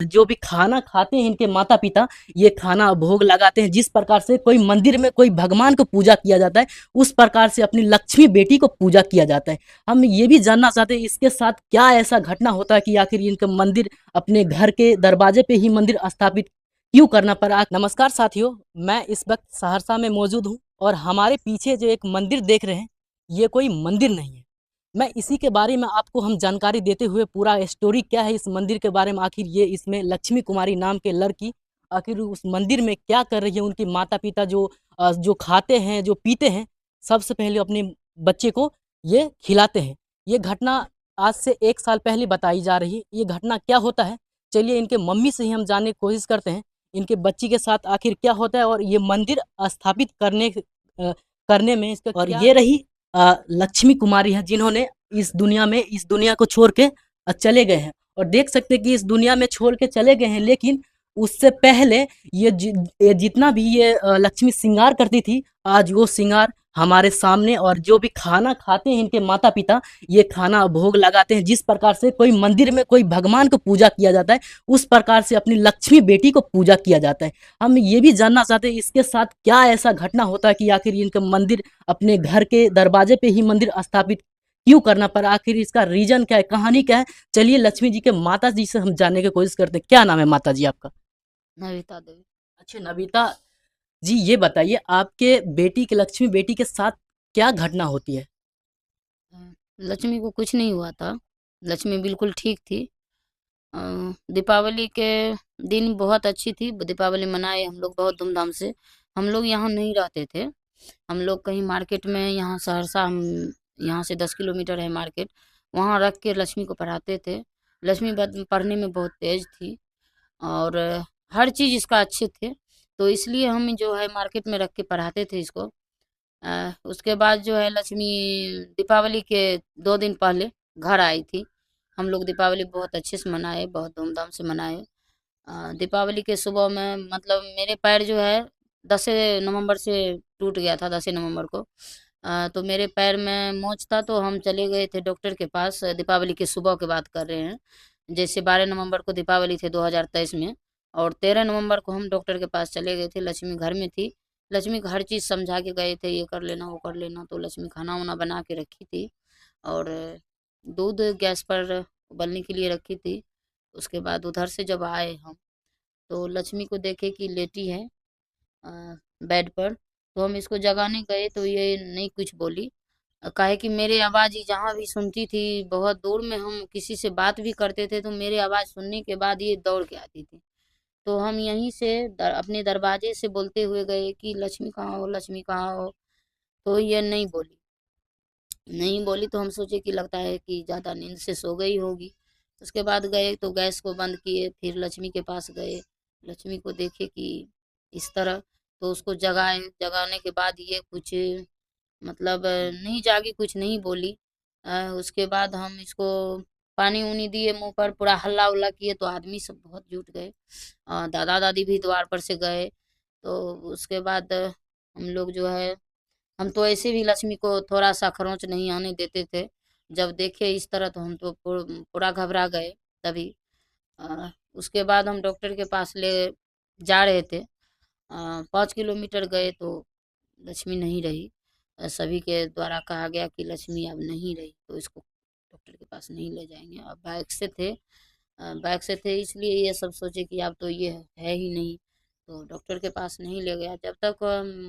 जो भी खाना खाते हैं इनके माता पिता, ये खाना भोग लगाते हैं। जिस प्रकार से कोई मंदिर में कोई भगवान को पूजा किया जाता है, उस प्रकार से अपनी लक्ष्मी बेटी को पूजा किया जाता है। हम ये भी जानना चाहते हैं इसके साथ क्या ऐसा घटना होता है कि आखिर इनका मंदिर अपने घर के दरवाजे पे ही मंदिर स्थापित क्यों करना पड़ा। नमस्कार साथियों, मैं इस वक्त सहरसा में मौजूद हूँ और हमारे पीछे जो एक मंदिर देख रहे हैं, ये कोई मंदिर नहीं है। मैं इसी के बारे में आपको हम जानकारी देते हुए पूरा स्टोरी क्या है इस मंदिर के बारे में, आखिर ये इसमें लक्ष्मी कुमारी नाम के लड़की आखिर उस मंदिर में क्या कर रही है, उनके माता पिता जो खाते हैं जो पीते हैं, सबसे पहले अपने बच्चे को ये खिलाते हैं। ये घटना आज से 1 साल पहले बताई जा रही है। ये घटना क्या होता है, चलिए इनके मम्मी से ही हम जानने की कोशिश करते हैं इनके बच्ची के साथ आखिर क्या होता है और ये मंदिर स्थापित करने में इसका और ये रही लक्ष्मी कुमारी है जिन्होंने इस दुनिया को छोड़ के चले गए हैं। और देख सकते हैं कि इस दुनिया में छोड़ के चले गए हैं, लेकिन उससे पहले ये जितना भी ये लक्ष्मी श्रृंगार करती थी, आज वो श्रृंगार हमारे सामने। और जो भी खाना खाते हैं इनके माता पिता, ये खाना भोग लगाते हैं। जिस प्रकार से कोई मंदिर में कोई भगवान को पूजा किया जाता है, उस प्रकार से अपनी लक्ष्मी बेटी को पूजा किया जाता है। हम ये भी जानना चाहते हैं इसके साथ क्या ऐसा घटना होता है कि आखिर इनका मंदिर अपने घर के दरवाजे पे ही मंदिर स्थापित क्यों करना पड़ा, आखिर इसका रीजन क्या है, कहानी क्या है। चलिए लक्ष्मी जी के माता जी से हम जानने की कोशिश करते हैं। क्या नाम है माता जी आपका? नविता देवी। अच्छा नविता जी, ये बताइए आपके बेटी के लक्ष्मी बेटी के साथ क्या घटना होती है? लक्ष्मी को कुछ नहीं हुआ था। लक्ष्मी बिल्कुल ठीक थी। अ, दीपावली के दिन बहुत अच्छी थी। दीपावली मनाए हम लोग बहुत धूमधाम से। हम लोग यहाँ नहीं रहते थे। हम लोग कहीं मार्केट में, यहाँ सहरसा, हम यहाँ से 10 किलोमीटर है मार्केट, वहाँ रख के लक्ष्मी को पढ़ाते थे। लक्ष्मी पढ़ने में बहुत तेज थी और हर चीज़ इसका अच्छे थे, तो इसलिए हम जो है मार्केट में रख के पढ़ाते थे इसको। उसके बाद जो है लक्ष्मी दीपावली के 2 दिन पहले घर आई थी। हम लोग दीपावली बहुत अच्छे से मनाए, बहुत धूमधाम से मनाए। दीपावली के सुबह में मतलब मेरे पैर जो है 10 नवंबर से टूट गया था, 10 नवंबर को। तो मेरे पैर में मोच था, तो हम चले गए थे डॉक्टर के पास। दीपावली के सुबह की बात कर रहे हैं। जैसे 12 नवंबर को दीपावली थे 2023 में, और 13 नवंबर को हम डॉक्टर के पास चले गए थे। लक्ष्मी घर में थी। लक्ष्मी को हर चीज़ समझा के गए थे, ये कर लेना वो कर लेना। तो लक्ष्मी खाना वाना बना के रखी थी और दूध गैस पर उबलने के लिए रखी थी। उसके बाद उधर से जब आए हम, तो लक्ष्मी को देखे कि लेटी है अ, बेड पर। तो हम इसको जगाने गए तो ये नहीं कुछ बोली। काहे कि मेरे आवाज़ ही जहाँ भी सुनती थी, बहुत दूर में हम किसी से बात भी करते थे तो मेरे आवाज़ सुनने के बाद ये दौड़ के आती थी। तो हम यहीं से अपने दरवाजे से बोलते हुए गए कि लक्ष्मी कहाँ हो, लक्ष्मी कहाँ हो। तो ये नहीं बोली। नहीं बोली तो हम सोचे कि लगता है कि ज़्यादा नींद से सो गई होगी। उसके बाद गए तो गैस को बंद किए, फिर लक्ष्मी के पास गए। लक्ष्मी को देखे कि इस तरह, तो उसको जगाए। जगाने के बाद ये कुछ मतलब नहीं जागी, कुछ नहीं बोली। उसके बाद हम इसको पानी उनी दिए मुंह पर, पूरा हल्ला उल्ला किए तो आदमी सब बहुत जुट गए। दादा दादी भी द्वार पर से गए। तो उसके बाद हम लोग जो है, हम तो ऐसे भी लक्ष्मी को थोड़ा सा खरोंच नहीं आने देते थे। जब देखे इस तरह तो हम तो पूरा घबरा गए तभी। उसके बाद हम डॉक्टर के पास ले जा रहे थे। 5 किलोमीटर गए तो लक्ष्मी नहीं रही। सभी के द्वारा कहा गया कि लक्ष्मी अब नहीं रही, तो इसको डॉक्टर के पास नहीं ले जाएंगे। अब बाइक से थे, इसलिए ये सब सोचे कि अब तो ये है ही नहीं, तो डॉक्टर के पास नहीं ले गया। जब तक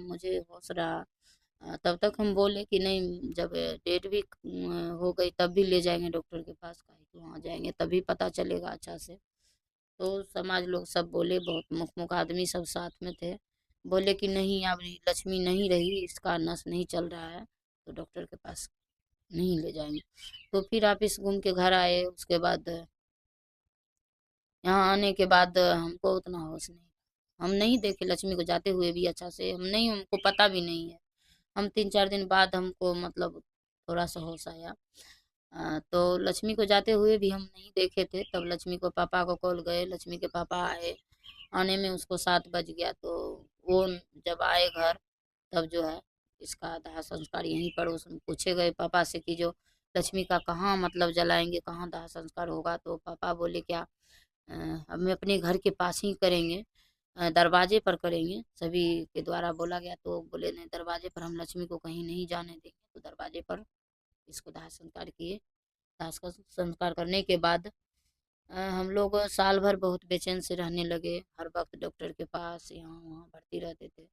मुझे होश रहा, तब तक हम बोले कि नहीं, जब डेट भी हो गई तब भी ले जाएंगे डॉक्टर के पास। काहे कि वहाँ जाएंगे तभी पता चलेगा अच्छा से। तो समाज लोग सब बोले, बहुत मुख मुख आदमी सब साथ में थे, बोले कि नहीं, अब लक्ष्मी नहीं रही, इसका नस नहीं चल रहा है, तो डॉक्टर के पास नहीं ले जाएंगे। तो फिर आप इस घूम के घर आए। उसके बाद यहाँ आने के बाद हमको उतना होश नहीं, हम नहीं देखे लक्ष्मी को जाते हुए भी अच्छा से, हम नहीं, हमको पता भी नहीं है। हम 3-4 दिन बाद हमको मतलब थोड़ा सा होश आया। तो लक्ष्मी को जाते हुए भी हम नहीं देखे थे। तब लक्ष्मी को पापा को कॉल गए, लक्ष्मी के पापा आए। आने में उसको 7 बज गया। तो वो जब आए घर, तब जो है इसका दाह संस्कार यहीं पर उस पूछे गए पापा से कि जो लक्ष्मी का कहाँ मतलब जलाएंगे, कहाँ दाह संस्कार होगा। तो पापा बोले क्या, हम अपने घर के पास ही करेंगे, दरवाजे पर करेंगे। सभी के द्वारा बोला गया तो बोले नहीं, दरवाजे पर हम लक्ष्मी को कहीं नहीं जाने देंगे। तो दरवाजे पर इसको दाह संस्कार किए। दाह संस्कार करने के बाद हम लोग साल भर बहुत बेचैन से रहने लगे, हर वक्त डॉक्टर के पास यहाँ वहाँ भर्ती रहते थे।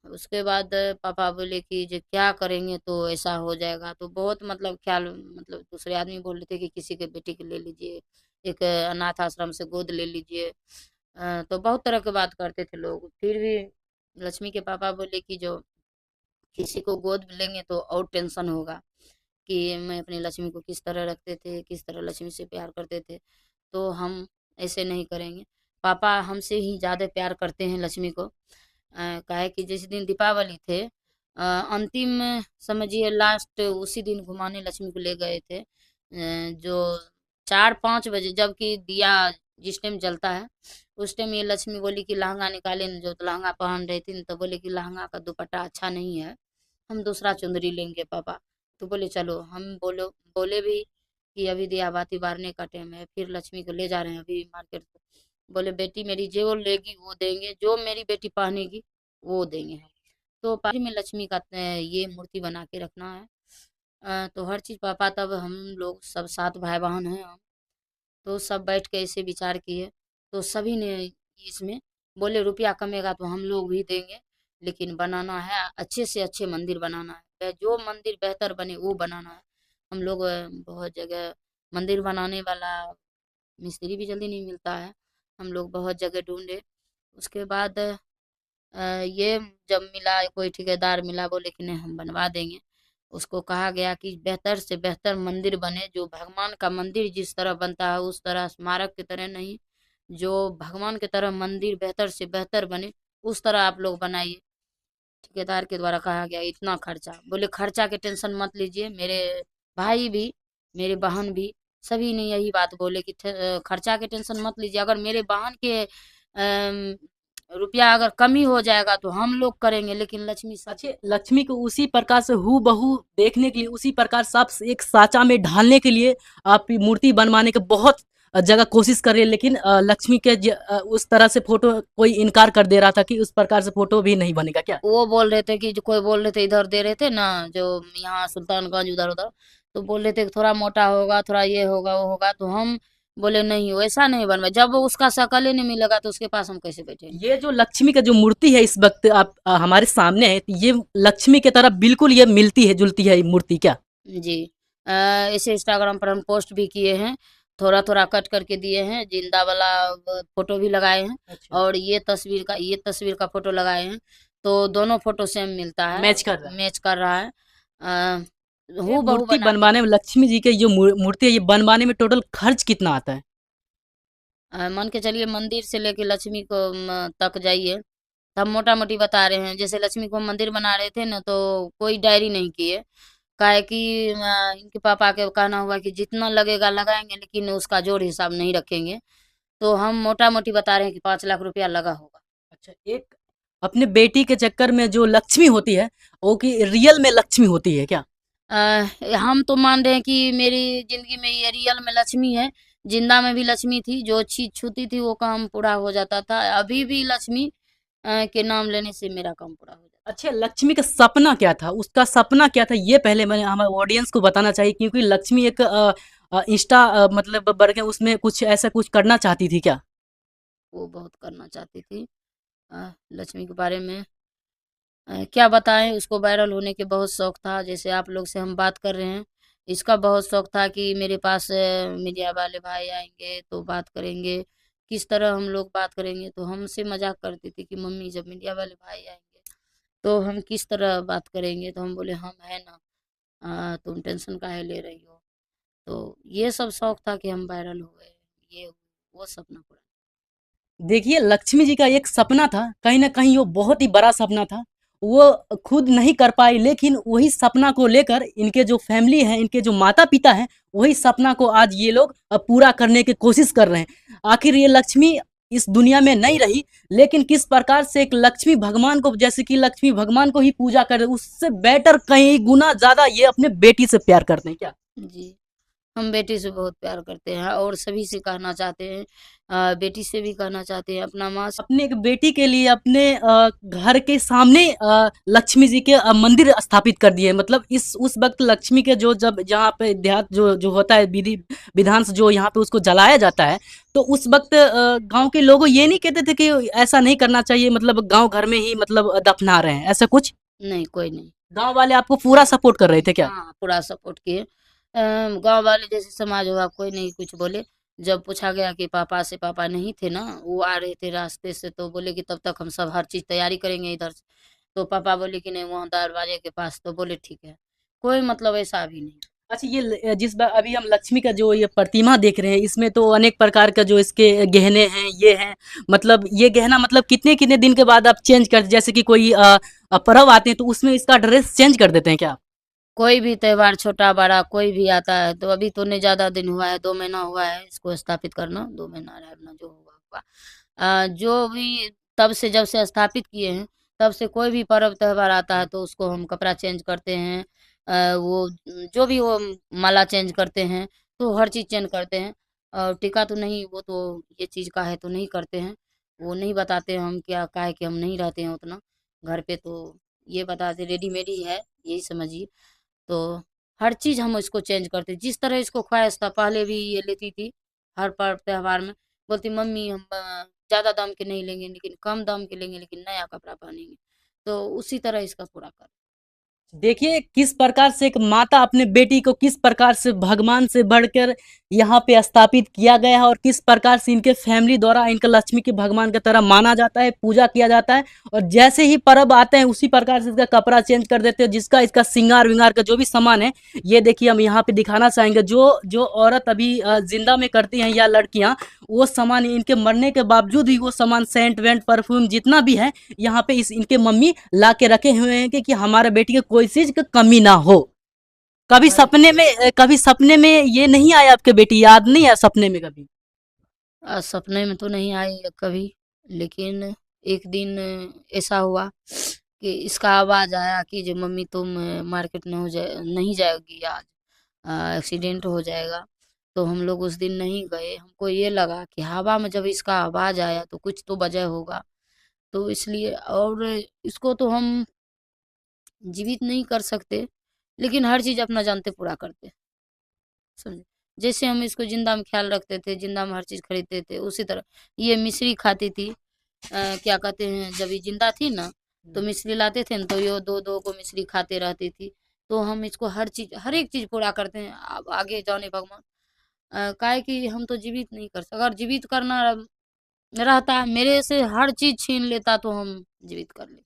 उसके बाद पापा बोले कि जो क्या करेंगे तो ऐसा हो जाएगा, तो बहुत मतलब ख्याल, मतलब दूसरे आदमी बोल रहे थे कि किसी के बेटी के ले लीजिए, एक अनाथ आश्रम से गोद ले लीजिए। तो बहुत तरह की बात करते थे लोग। फिर भी लक्ष्मी के पापा बोले कि जो किसी को गोद लेंगे तो और टेंशन होगा, कि मैं अपनी लक्ष्मी को किस तरह रखते थे, किस तरह लक्ष्मी से प्यार करते थे, तो हम ऐसे नहीं करेंगे। पापा हमसे ही ज़्यादा प्यार करते हैं लक्ष्मी को। काहे कि जिस दिन दीपावली थे, अंतिम समझिए लास्ट उसी दिन घुमाने लक्ष्मी को ले गए थे। जो 4-5 बजे, जबकि दिया जिस टाइम जलता है उस टाइम ये लक्ष्मी बोली कि लहंगा निकाले न, जो तो लहंगा पहन रही थी न, तो बोले कि लहंगा का दुपट्टा अच्छा नहीं है, हम दूसरा चुंदरी लेंगे पापा। तो बोले चलो, हम बोलो बोले भी कि अभी दिया बाती बारने का टाइम है, फिर लक्ष्मी को ले जा रहे हैं अभी मार्केट। बोले बेटी मेरी जो लेगी वो देंगे, जो मेरी बेटी पहनेगी वो देंगे हम। तो पारी में लक्ष्मी का ये मूर्ति बना के रखना है। तो हर चीज़ पापा, तब हम लोग सब 7 भाई बहन हैं हम, तो सब बैठ के ऐसे विचार किए। तो सभी ने इसमें बोले रुपया कमेगा तो हम लोग भी देंगे, लेकिन बनाना है अच्छे से अच्छे मंदिर बनाना है, जो मंदिर बेहतर बने वो बनाना है। हम लोग बहुत जगह मंदिर बनाने वाला मिस्त्री भी जल्दी नहीं मिलता है, हम लोग बहुत जगह ढूंढे। उसके बाद ये जब मिला, कोई ठेकेदार मिला, बोले कि नहीं हम बनवा देंगे। उसको कहा गया कि बेहतर से बेहतर मंदिर बने, जो भगवान का मंदिर जिस तरह बनता है उस तरह, स्मारक की तरह नहीं, जो भगवान की तरह मंदिर बेहतर से बेहतर बने उस तरह आप लोग बनाइए। ठेकेदार के द्वारा कहा गया इतना खर्चा। बोले खर्चा के टेंशन मत लीजिए। मेरे भाई भी, मेरे बहन भी, सभी ने यही बात बोले कि खर्चा के टेंशन मत लीजिए। अगर मेरे बहन के रुपया अगर कमी हो जाएगा तो हम लोग करेंगे, लेकिन लक्ष्मी सब अच्छे लक्ष्मी को उसी प्रकार से हूबहू बहू देखने के लिए, उसी प्रकार सब एक साचा में ढालने के लिए आप ये मूर्ति बनवाने के बहुत जगह कोशिश कर रही है, लेकिन लक्ष्मी के उस तरह से फोटो कोई इनकार कर दे रहा था कि उस प्रकार से फोटो भी नहीं बनेगा क्या? वो बोल रहे थे कि जो कोई बोल रहे थे इधर दे रहे थे ना, जो यहाँ सुल्तानगंज उधर उधर, तो बोल रहे थे कि थोड़ा मोटा होगा, थोड़ा ये होगा वो होगा, तो हम बोले नहीं वैसा नहीं बनवा। जब उसका शकल ही नहीं मिलेगा तो उसके पास हम कैसे बैठेंगे। ये जो लक्ष्मी का जो मूर्ति है इस वक्त आप हमारे सामने है, ये लक्ष्मी की तरह बिल्कुल ये मिलती है जुलती है ये मूर्ति क्या? जी, इसे इंस्टाग्राम पर हम पोस्ट भी किए हैं, थोड़ा थोड़ा कट करके दिए हैं, जिंदा वाला फोटो भी लगाए हैं, अच्छा, और ये तस्वीर का फोटो लगाए हैं। तो दोनों फोटो सेम मिलता है, मैच कर रहा है। मैच कर रहा है। अ, ये हूबहू बहू मूर्ति बना के। बनवाने में लक्ष्मी जी के जो मूर्ति है ये बनवाने में टोटल खर्च कितना आता है? मान के चलिए मंदिर से लेके लक्ष्मी को तक जाइए, तो हम मोटा मोटी बता रहे हैं। जैसे लक्ष्मी को हम मंदिर बना रहे थे ना, तो कोई डायरी नहीं किए, काहे कि इनके पापा के कहना हुआ कि जितना लगेगा लगाएंगे, लेकिन उसका जोड़ हिसाब नहीं रखेंगे। तो हम मोटा मोटी बता रहे हैं कि 5 लाख रुपया लगा होगा। अच्छा, एक अपने बेटी के चक्कर में जो लक्ष्मी होती है वो कि रियल में लक्ष्मी होती है क्या? हम तो मान रहे हैं कि मेरी जिंदगी में ये रियल में लक्ष्मी है। जिंदा में भी लक्ष्मी थी, जो चीज छूती थी वो काम पूरा हो जाता था। अभी भी लक्ष्मी के नाम लेने से मेरा काम पूरा हो जाता अच्छा, लक्ष्मी का सपना क्या था? उसका सपना क्या था? ये पहले मैंने हमारे ऑडियंस को बताना चाहिए, क्योंकि लक्ष्मी एक इंस्टा मतलब वर्ग है, उसमें कुछ ऐसा कुछ करना चाहती थी क्या? है। वो बहुत करना चाहती थी। लक्ष्मी के बारे में क्या बताएं, उसको वायरल होने के बहुत शौक था। जैसे आप लोग से हम बात कर रहे हैं, इसका बहुत शौक था कि मेरे पास मीडिया वाले भाई आएंगे तो बात करेंगे, किस तरह हम लोग बात करेंगे। तो हमसे मजाक करती थी कि मम्मी जब मीडिया वाले भाई आएंगे तो हम किस तरह बात करेंगे। तो हम बोले हम है ना, तुम टेंशन काहे ले रही हो। तो ये सब शौक था कि हम वायरल हुए, ये वो सपना पूरा। देखिए, लक्ष्मी जी का एक सपना था, कहीं न कहीं वो बहुत ही बड़ा सपना था। वो खुद नहीं कर पाई, लेकिन वही सपना को लेकर इनके जो फैमिली है, इनके जो माता-पिता हैं, वही सपना को आज ये लोग पूरा करने की कोशिश कर रहे हैं। आखिर ये लक्ष्मी इस दुनिया में नहीं रही, लेकिन किस प्रकार से एक लक्ष्मी भगवान को, जैसे कि लक्ष्मी भगवान को ही पूजा कर, उससे बेटर कहीं गुना ज़्यादा ये अपने बेटी से प्यार करते हैं क्या? जी, हम बेटी से बहुत प्यार करते हैं और सभी से कहना चाहते हैं, बेटी से भी कहना चाहते हैं, अपना माँ से। अपने एक बेटी के लिए अपने घर के सामने लक्ष्मी जी के मंदिर स्थापित कर दिए। मतलब इस उस वक्त लक्ष्मी के जो जब जहाँ पे देहात जो जो होता है विधि विधान से जो यहाँ पे उसको जलाया जाता है, तो उस वक्त गांव के लोग ये नहीं कहते थे कि ऐसा नहीं करना चाहिए, मतलब गांव घर में ही मतलब दफना रहे हैं, ऐसा कुछ? नहीं, कोई नहीं। गांव वाले आपको पूरा सपोर्ट कर रहे थे क्या? हाँ, पूरा सपोर्ट किए। गाँव वाले जैसे समाज हुआ, कोई नहीं कुछ बोले। जब पूछा गया कि पापा से, पापा नहीं थे ना, वो आ रहे थे रास्ते से, तो बोले कि तब तक हम सब हर चीज़ तैयारी करेंगे इधर से। तो पापा बोले कि नहीं वहाँ दरवाजे के पास, तो बोले ठीक है। कोई मतलब ऐसा अभी नहीं। अच्छा, ये जिस बार अभी हम लक्ष्मी का जो ये प्रतिमा देख रहे हैं, इसमें तो अनेक प्रकार का जो इसके गहने हैं ये हैं। मतलब ये गहना मतलब कितने कितने दिन के बाद आप चेंज कर, जैसे कि कोई पर्व आते हैं तो उसमें इसका ड्रेस चेंज कर देते हैं क्या? कोई भी त्योहार छोटा बड़ा कोई भी आता है तो अभी तो नहीं ज़्यादा दिन हुआ है, 2 महीना हुआ है इसको स्थापित करना, 2 महीना रहना जो हुआ हुआ। जो भी तब से जब से स्थापित किए हैं, तब से कोई भी पर्व त्योहार आता है तो उसको हम कपड़ा चेंज करते हैं। वो जो भी वो माला चेंज करते हैं, तो हर चीज़ चेंज करते हैं। और टीका तो नहीं, वो तो ये चीज़ का है तो नहीं करते हैं। वो नहीं बताते हम क्या का है कि हम नहीं रहते हैं उतना घर पे, तो ये बताते रेडीमेड ही है, यही समझिए। तो हर चीज़ हम इसको चेंज करते, जिस तरह इसको ख्वाहिश था पहले भी ये लेती थी। हर पर्व त्योहार में बोलती मम्मी हम ज़्यादा दाम के नहीं लेंगे, लेकिन कम दाम के लेंगे, लेकिन नया कपड़ा पहनेंगे। तो उसी तरह इसका पूरा कर। देखिए किस प्रकार से एक माता अपने बेटी को किस प्रकार से भगवान से बढ़कर यहाँ पे स्थापित किया गया है, और किस प्रकार से इनके फैमिली द्वारा इनका लक्ष्मी के भगवान की तरह माना जाता है, पूजा किया जाता है। और जैसे ही पर्व आते हैं उसी प्रकार से इसका कपड़ा चेंज कर देते हैं, जिसका इसका श्रृंगार विंगार का जो भी सामान है, ये देखिए हम यहाँ पे दिखाना चाहेंगे। जो जो औरत अभी जिंदा में करती हैं या लड़कियां, वो सामान इनके मरने के बावजूद भी वो सामान सेंट वेंट परफ्यूम जितना भी है यहाँ पे इस इनके मम्मी ला के रखे हुए हैं कि हमारे बेटी के कोई चीज की कमी ना हो। कभी सपने में ये नहीं आया आपके बेटी, याद नहीं आया सपने में कभी? सपने में तो नहीं आई है कभी, लेकिन एक दिन ऐसा हुआ कि इसका आवाज़ आया कि जो मम्मी तुम मार्केट नहीं जाओगी आज, एक्सीडेंट हो जाएगा। तो हम लोग उस दिन नहीं गए, हमको ये लगा कि हवा में जब इसका आवाज़ आया तो कुछ तो वजह होगा। तो इसलिए, और इसको तो हम जीवित नहीं कर सकते, लेकिन हर चीज़ अपना जानते पूरा करते, समझे। जैसे हम इसको जिंदा में ख्याल रखते थे, जिंदा में हर चीज़ खरीदते थे, उसी तरह ये मिश्री खाती थी। क्या कहते हैं, जब ये जिंदा थी ना, तो मिश्री लाते थे ना, तो ये दो दो को मिश्री खाते रहती थी। तो हम इसको हर चीज़ हर एक चीज़ पूरा करते हैं। अब आगे जाने भगवान, काहे कि हम तो जीवित नहीं कर सकते। अगर जीवित करना रहता, मेरे से हर चीज़ छीन लेता तो हम जीवित कर लेते,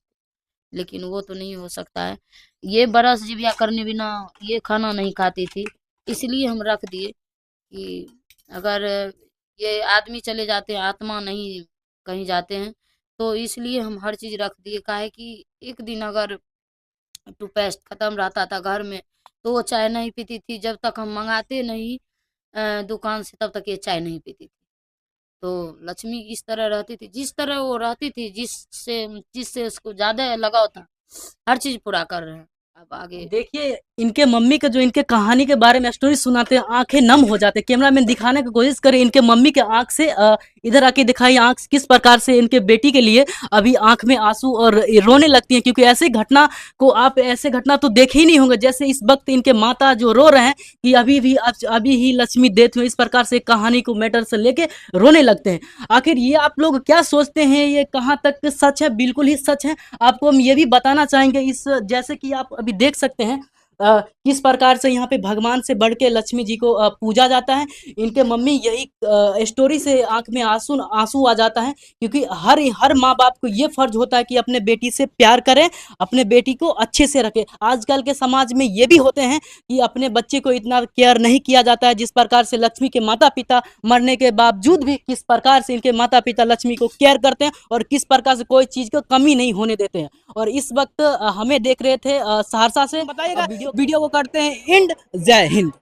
लेकिन वो तो नहीं हो सकता है। ये बरस जीविया करने बिना ये खाना नहीं खाती थी, इसलिए हम रख दिए कि अगर ये आदमी चले जाते हैं, आत्मा नहीं कहीं जाते हैं, तो इसलिए हम हर चीज़ रख दिए। काहे कि एक दिन अगर टूथपेस्ट खत्म रहता था घर में, तो वो चाय नहीं पीती थी। जब तक हम मंगाते नहीं दुकान से, तब तक ये चाय नहीं पीती थी। तो लक्ष्मी इस तरह रहती थी, जिस तरह वो रहती थी, जिससे जिससे उसको ज्यादा लगाव था, हर चीज पूरा कर रहे हैं। अब आगे देखिए इनके मम्मी का जो इनके कहानी के बारे में स्टोरी सुनाते हैं, आंखें नम हो जाते हैं। कैमरामैन दिखाने की कोशिश करे इनके मम्मी के आंख से, इधर आके दिखाई आंख किस प्रकार से इनके बेटी के लिए अभी आंख में आंसू और ये रोने लगती हैं, क्योंकि ऐसे घटना को आप ऐसे घटना तो देखे ही नहीं होंगे जैसे इस वक्त इनके माता जो रो रहे हैं कि अभी ही लक्ष्मी डेथ हुई। इस प्रकार से कहानी को मैटर से लेके रोने लगते हैं। आखिर ये आप लोग क्या सोचते हैं, ये कहाँ तक सच है? बिल्कुल ही सच है। आपको हम ये भी बताना चाहेंगे, इस जैसे कि आप अभी देख सकते हैं किस प्रकार से यहाँ पे भगवान से बढ़ के लक्ष्मी जी को पूजा जाता है। इनके मम्मी यही स्टोरी से आंख में आंसू आंसू आ जाता है, क्योंकि हर हर माँ बाप को ये फर्ज होता है कि अपने बेटी से प्यार करें, अपने बेटी को अच्छे से रखें। आजकल के समाज में ये भी होते हैं कि अपने बच्चे को इतना केयर नहीं किया जाता है, जिस प्रकार से लक्ष्मी के माता पिता मरने के बावजूद भी किस प्रकार से इनके माता पिता लक्ष्मी को केयर करते हैं, और किस प्रकार से कोई चीज़ को कमी नहीं होने देते हैं। और इस वक्त हमें देख रहे थे सहरसा से। बताइएगा वीडियो को करते हैं एंड। जय हिंद।